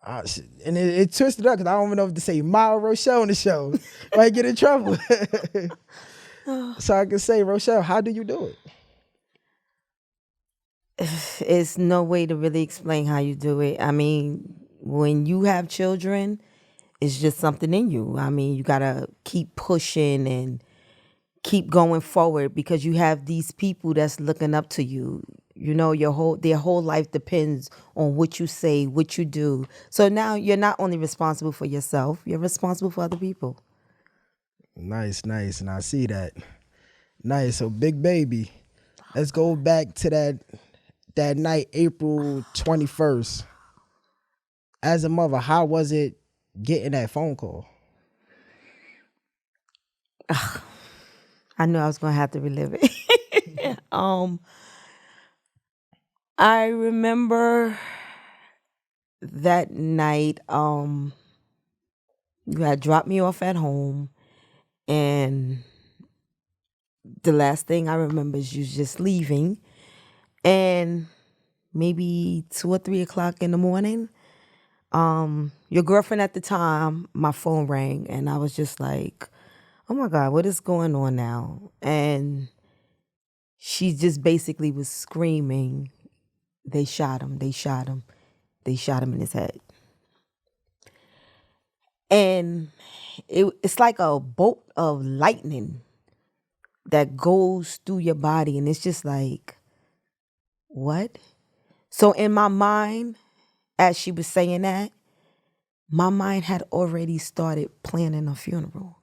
And it twisted up because I don't even know if to say Ma or Rochelle on the show. Might get in trouble. So I can say, Rochelle, how do you do it? It's no way to really explain how you do it. I mean, when you have children, it's just something in you. I mean, you gotta keep pushing and keep going forward because you have these people that's looking up to you. You know, their whole life depends on what you say, what you do. So now you're not only responsible for yourself, you're responsible for other people. Nice, nice. And I see that. Nice. So big baby. Let's go back to that night, April 21st. As a mother, how was it getting that phone call? I knew I was gonna have to relive it. I remember that night, you had dropped me off at home, and the last thing I remember is you just leaving, and maybe 2 or 3 o'clock in the morning, your girlfriend at the time, my phone rang, and I was just like, "Oh my God, what is going on now?" And she just basically was screaming, "They shot him! They shot him! They shot him in his head!" And it's like a bolt of lightning that goes through your body, and it's just like, what? So in my mind, as she was saying that, my mind had already started planning a funeral.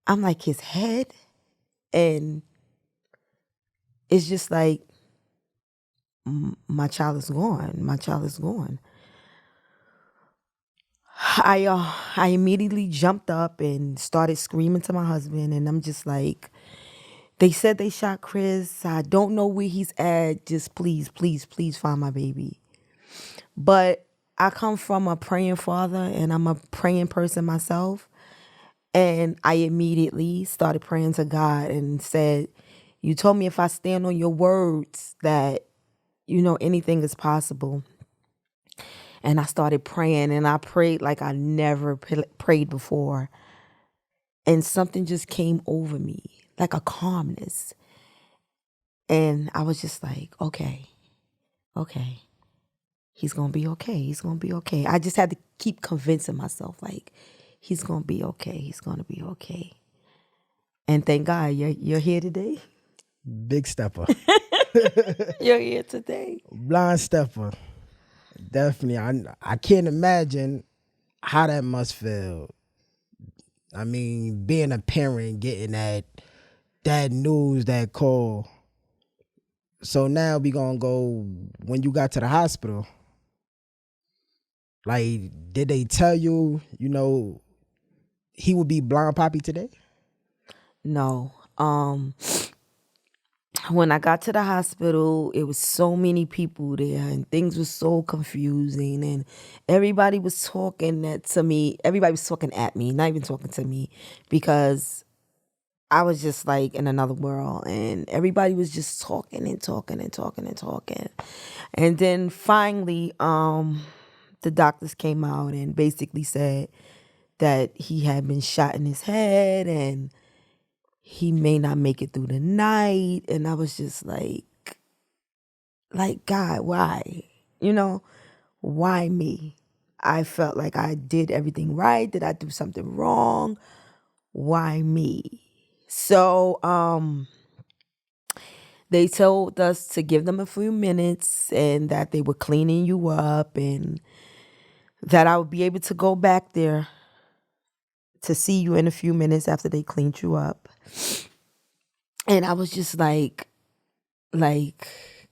I'm like, his head, and it's just like, my child is gone. My child is gone. I immediately jumped up and started screaming to my husband, and I'm just like, they said they shot Chris. I don't know where he's at. Just please, please, please find my baby. But I come from a praying father, and I'm a praying person myself. And I immediately started praying to God and said, "You told me if I stand on your words that, anything is possible." And I started praying, and I prayed like I never prayed before. And something just came over me, like a calmness. And I was just like, okay, okay, he's going to be okay. He's going to be okay. I just had to keep convincing myself, like, he's going to be okay. He's going to be okay. And thank God you're here today. Big stepper. You're here today. Blind stepper. Definitely. I can't imagine how that must feel. I mean, being a parent, getting that news, that call. So now we gonna go when you got to the hospital. Like, did they tell you, he would be blind poppy today? No. When I got to the hospital, it was so many people there, and things were so confusing, and everybody was talking to me. Everybody was talking at me, not even talking to me, because I was just like in another world, and everybody was just talking and talking and talking and talking. And then finally, the doctors came out and basically said that he had been shot in his head and he may not make it through the night. And I was just like, God, why? Why me? I felt like I did everything right. Did I do something wrong? Why me? So they told us to give them a few minutes and that they were cleaning you up and that I would be able to go back there to see you in a few minutes after they cleaned you up. And I was just like,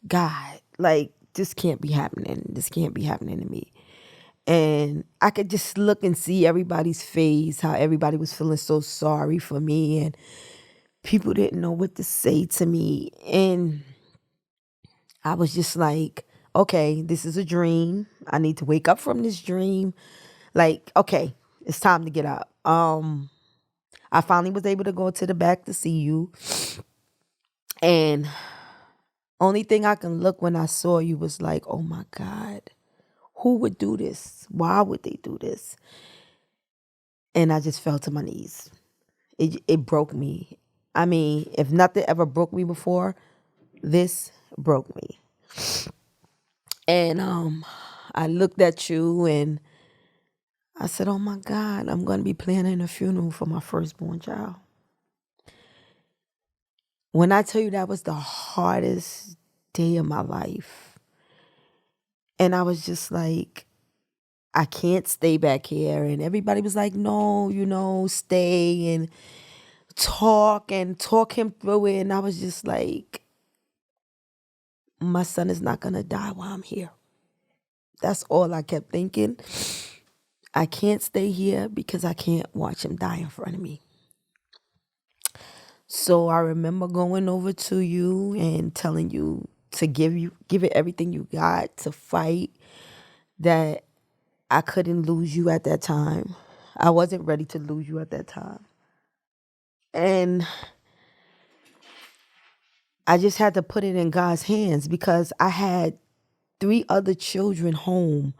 God, like, this can't be happening. This can't be happening to me. And I could just look and see everybody's face, how everybody was feeling so sorry for me. And people didn't know what to say to me. And I was just like, okay, this is a dream. I need to wake up from this dream. Like, okay, it's time to get up. I finally was able to go to the back to see you. And only thing I can look when I saw you was like, oh my God, Who would do this? Why would they do this? And I just fell to my knees. It broke me. I mean, if nothing ever broke me before, this broke me. And I looked at you and I said, oh my God, I'm going to be planning a funeral for my firstborn child. When I tell you that was the hardest day of my life. And I was just like, I can't stay back here. And everybody was like, no, stay and talk him through it. And I was just like, my son is not going to die while I'm here. That's all I kept thinking. I can't stay here because I can't watch him die in front of me. So I remember going over to you and telling you to give it everything you got to fight, that I couldn't lose you at that time. I wasn't ready to lose you at that time. And I just had to put it in God's hands because I had 3 other children home.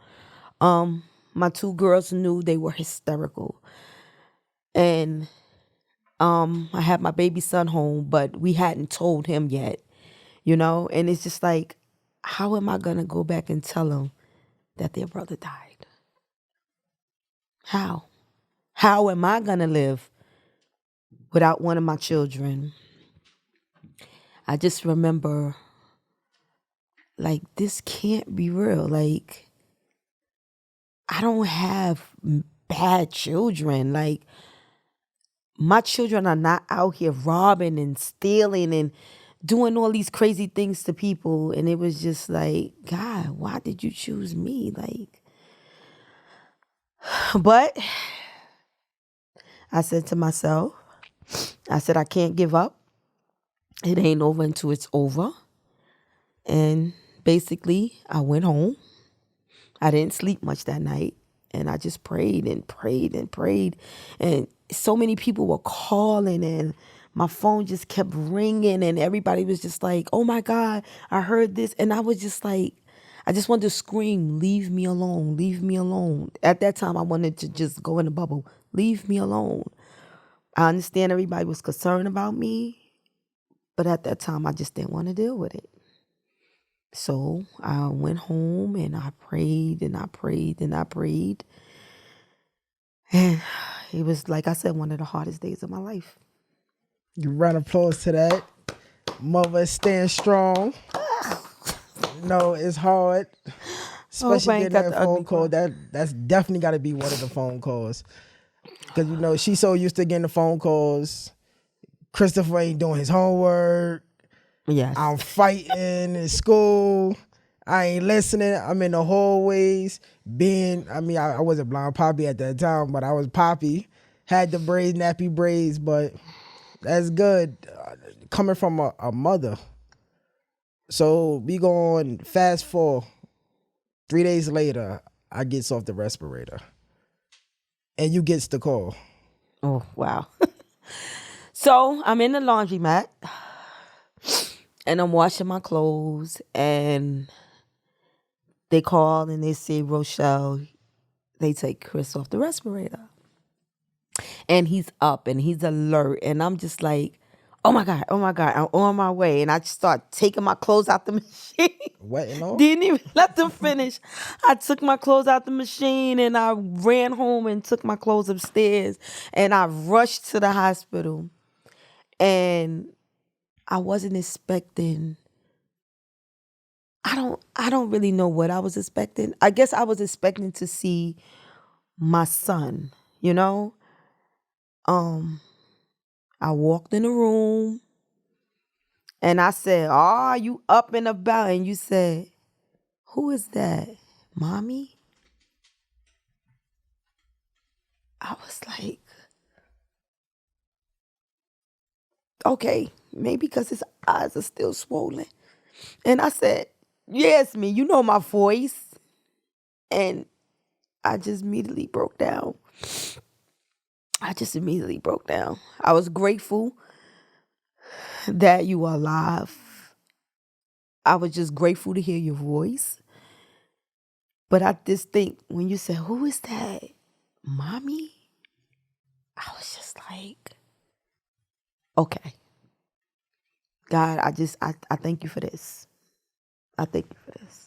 My 2 girls knew, they were hysterical. And I had my baby son home, but we hadn't told him yet, and it's just like, how am I going to go back and tell him that their brother died? How am I going to live without one of my children? I just remember, like, this can't be real. Like, I don't have bad children. Like, my children are not out here robbing and stealing and doing all these crazy things to people. And it was just like, God, why did you choose me? Like, but I said to myself, I said, I can't give up. It ain't over until it's over. And basically, I went home. I didn't sleep much that night. And I just prayed and prayed and prayed. And so many people were calling and my phone just kept ringing and everybody was just like, oh my God, I heard this. And I was just like, I just wanted to scream, leave me alone, leave me alone. At that time, I wanted to just go in a bubble, leave me alone. I understand everybody was concerned about me, but at that time, I just didn't want to deal with it. So I went home and I prayed and I prayed and I prayed. And it was, like I said, one of the hardest days of my life. You round of applause to that. Mother is staying strong. No, it's hard. Especially getting that phone call. That's definitely got to be one of the phone calls. Because, she's so used to getting the phone calls. Christopher ain't doing his homework. Yes. I'm fighting in school. I ain't listening. I'm in the hallways. I wasn't blind Poppy at that time, but I was Poppy. Had the braids, nappy braids, but that's good. Coming from a mother. So we going fast forward. 3 days later, I gets off the respirator. And you gets the call. Oh, wow. So I'm in the laundromat and I'm washing my clothes and they call and they say, Rochelle, they take Chris off the respirator. And he's up and he's alert. And I'm just like, oh my God, I'm on my way. And I just start taking my clothes out the machine. Wetting off? Didn't even let them finish. I took my clothes out the machine and I ran home and took my clothes upstairs. And I rushed to the hospital. And I wasn't expecting, I don't really know what I was expecting. I guess I was expecting to see my son, I walked in the room and I said, "Oh, you up and about?" And you said, "Who is that? Mommy?" I was like, okay, maybe because his eyes are still swollen. And I said, "Yeah, it's me. You know my voice." And I just immediately broke down. I was grateful that you are alive. I was just grateful to hear your voice. But I just think when you said, who is that? Mommy? I was just like, okay. God, I thank you for this. I thank you for this.